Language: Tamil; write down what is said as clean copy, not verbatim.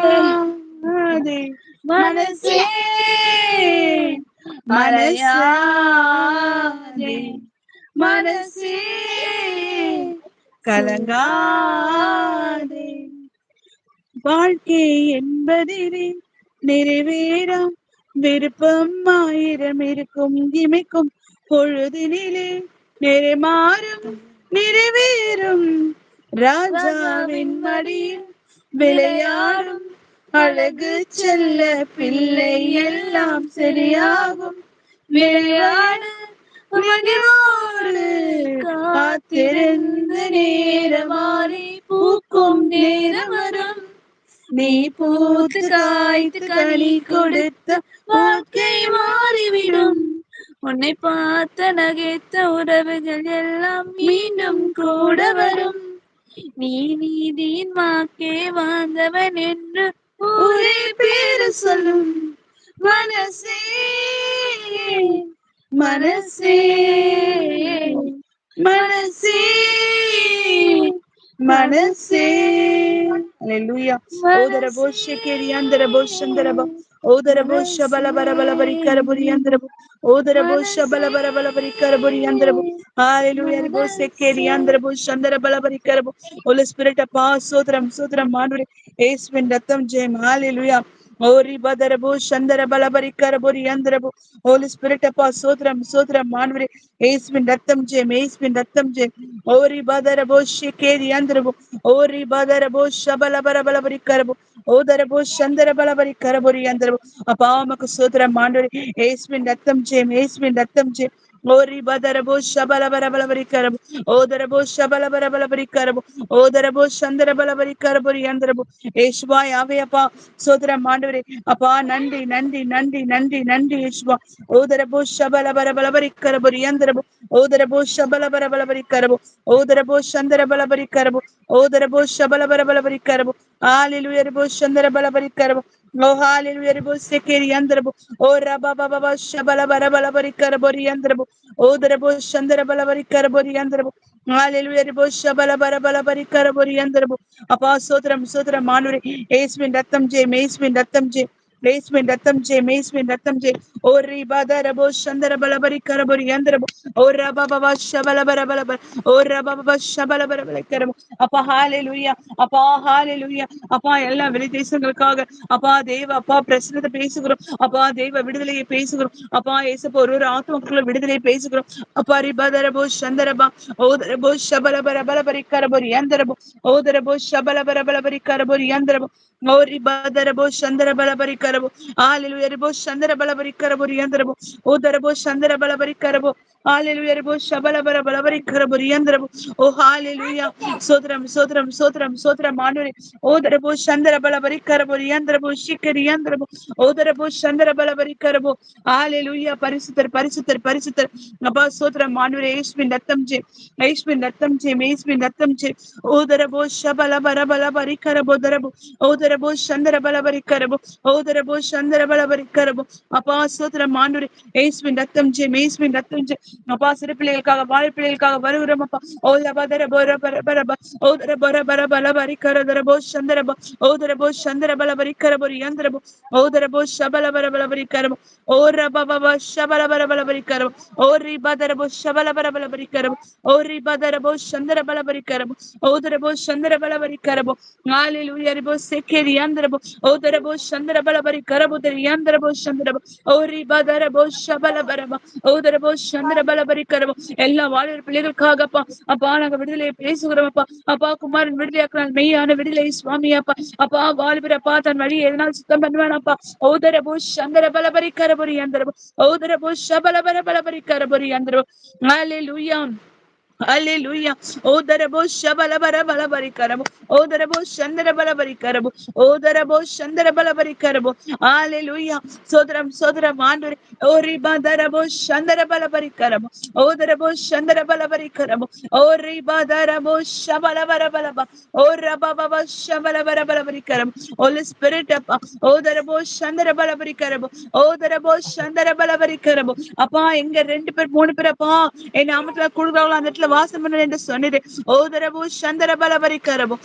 மறையாதே மனசே மறையாதே மனசே கலங்காதே. வாழ்க்கை என்பதிலே நிறைவேறாம் விருப்பம் ஆயிரம் இருக்கும் இமைக்கும் பொழுதினிலே நிறைமாறும் நிறைவேறும் ராஜாவின் மடியில் விளையாடும் அழகு செல்ல பிள்ளை எல்லாம் சரியாகும். விளையாட மகிழ்வோடு காத்திருந்த நேரமாறி பூக்கும் நேரம் வரும். நீ பூத்து காய்த்து கனி கொடுத்த வாழ்க்கை மாறிவிடும். உன்னை பார்த்த நகைத்த உறவுகள் எல்லாம் மீண்டும் கூட வரும். நீ நீதியின் வாக்கே வாழ்ந்தவன் என்று ஒரே பேரு சொல்லும். மனசே மனசே மனசே மனசே. Hallelujah. Odarabo shekeri andarabo shandarabo. Odarabo shabala barabala barikaraburi andarabo. Odarabo shabala barabala barikaraburi andarabo. Hallelujah. Rabo shekeri andarabo shandarabala barikarabo. Holy Spirit appa sotram sotram manure. Yeswin ratham jayam. Hallelujah. Ori badarabo shandarabala barikaraburi andarabo. Holy Spirit appa sotram sotram manure. Yeswin ratham jayam. Yeswin ratham jayam. Ori badarabo shekeri andarabo. Ori badarabo shabala barabala barikarabo. Odarabo shandarabala barikaraburi andarabo. அப்பா உமக்கு ஸ்தோத்திரம் ஆண்டவரே. இயேசுவின் ரத்தம் ஜெயம். இயேசுவின் ரத்தம் ஜெயம். ஓரி பதரபோ ஷபல பரபல பரிக்கரபோ. ஓதரபோ ஷபல பரபல பரிக்கரபோ. ஓதரபோ சந்தரபல பரிக்கரபோ யந்தரபோ. இயேசுவா யாவே அப்பா ஸ்தோத்திரம் ஆண்டவரே. அப்பா நன்றி நன்றி நன்றி நன்றி நன்றி இயேசுவா. ஓதரபோ ஷபல பரபல பரிக்கரபோ யந்தரபோ. ஓதரபோ ஷபல பரபல பரிக்கரபோ. ஓதரபோ சந்தரபல பரிக்கரபோ. ஓதரபோ ஷபல பரபல பரிக்கரபோ. ஹalleluya ரபோ சந்தரபல பரிக்கரபோ. ஓ ஹalleluya ரபோ செகரி யந்தரபோ. ஓ ரபா பபா ஷபல பரபல பரிக்கரபோ யந்தரபோ. ஓதரபோ சந்தரபல பரிக்கரபோ யந்தரபோ. ஹalleluya ரபோ ஷபல பரபல பரிக்கரபோ யந்தரபோ. அப்பா ஸ்தோத்திரம் ஸ்தோத்திரம் ஆண்டவரே. இயேசுவின் ரத்தம் ஜெயம். இயேசுவின் ரத்தம் ஜெயம். இயேசுவின் ரத்தம் ஜெயம். இயேசுவின் ரத்தம் ஜெயம். ஓ ரிபதரபோ சந்தரபல பரிக்கரபோ யந்தரபோ. ஓ ரபா பபா ஷபல பரபல ஓ ரபா பபா ஷபல பரபல கரபோ. அப்பா ஹalleluya. அப்பா ஹalleluya. அப்பா எல்லா வெளி தேசங்களுக்காக அப்பா தேவ அப்பா பிரச்சனத்தை பேசுகிறோம். அப்பா தேவ விடுதலையை பேசுகிறோம். அப்பா ஏசப்பா ஒரு ஆத்மாக்குள்ள விடுதலையை பேசுகிறோம். அப்பா ரிபதரபோ சந்தரபா. ஓதரபோ ஷபல பரபல பரிக்கரபோ யந்தரபோ. ஓதரபோ ஷபல பரபல பரிக்கரபோ யந்தரபோ. ஓ ரிபதரபோ சந்தரபல பரிக்கரபோ. ஹalleluya ரபோ சந்தரபல பரிக்கரபோ யந்தரபோ. ஓதரபோ சந்தரபல பரிக்கரபோ. ஹalleluya ரபோ ஷபல பரபல பரிக்கரபோ யந்தரபோ. ஓ ஹalleluya. சோத்ரம் சோத்ரம் சோத்ரம் சோத்ரம் ஆண்டவரே. ஓதரபோ சந்தரபல பரிக்கரபோ யந்தரபோ ஷிக்கரி யந்தரபோ. ஓதரபோ சந்தரபல பரிக்கரபோ. ஹalleluya. பரிசுத்தர் பரிசுத்தர் பரிசுத்தர். அப்பா சோத்ரம் ஆண்டவரே. இயேசுவின் ரத்தம் ஜெயம். இயேசுவின் ரத்தம் ஜெயம். இயேசுவின் ரத்தம் ஜெயம். ஓதரபோ ஷபல பரபல பரிக்கரபோ தரபோ. ஓதரபோ சந்தரபல பரிக்கரபோ. ஓதரபோ சந்தரபல பரிக்கரபோ. அப்பா சோத்ரம் ஆண்டவரே. இயேசுவின் ரத்தம் ஜெயம். இயேசுவின் ரத்தம் ஜெயம். அப்பா சிறு பிள்ளைகளுக்காக வாழை பிள்ளைகளுக்காக வருகிறோம் அப்பா. ஓல பதர போர பர பரப. ஓதர பர பர பல பரிக்கரதரபோ சந்தரபோ. ஓதரபோ சந்தரபல பரிக்கரபோ யந்தரபோ. ஓதரபோ ஷபல பரபல பரிக்கரபோ. ஓர பப ஷபல பரபல பரிக்கரபோ. ஓரி பதரபோ ஷபல பரபல பரிக்கரபோ. ஓரி பதரபோ சந்தரபல பரிக்கரபோ. ஓதரபோ சந்தரபல பரிக்கரபோ. ஹalleluya ரபோ செக்கரி யந்தரபோ. ஓதரபோ சந்தரபல பரிக்கரபோ யந்தரபோ சந்தரபோ. ஓரி பதரபோ ஷபல பரப. ஓதரபோ சந்தரபல பரிக்கரபோ. எல்லா வாலிப பிள்ளைகளுக்காக அப்பா அப்பா நாங்க விடுதலையை பேசுகிறோம் அப்பா. அப்பா குமாரன் விடுதலையாக்குறான் மெய்யான விடுதலை சுவாமி அப்பா. அப்பா வாலிபர் அப்பா தன் வழி எதனால் சுத்தம் பண்ணுவான் அப்பா. ஓதரபோ சந்தரபல பரிக்கரபோ யந்தரபோ. ஓதரபோ ஷபல பரபல பரிக்கரபோ யந்தரபோ. ஹalleluya. Hallelujah. Odarabo shabala barabala barikarabo. Odarabo shandara balabarikarabu. Odarabo shandara balabarikarabo. Hallelujah. Sodram sodram andure. Ori badarabo shandara balabarikarabo. Odarabo shandara balabarikarabo. Ori badarabo shabala barabalaba. Ora baba shabala barabalabarikarabo. Holy Spirit appa. Odarabo shandara balabarikarabo. Odarabo shandara balabarikarabo. அப்பா எங்க 2 பேர் 3 பேர் அப்பா என் நாமத்துல கூடுறவங்கள அந்த இடத்துல வாசம் பண்ண என்று சொன்னீரு. ஓதரபோ சந்தர பலபரிக்கரபோ.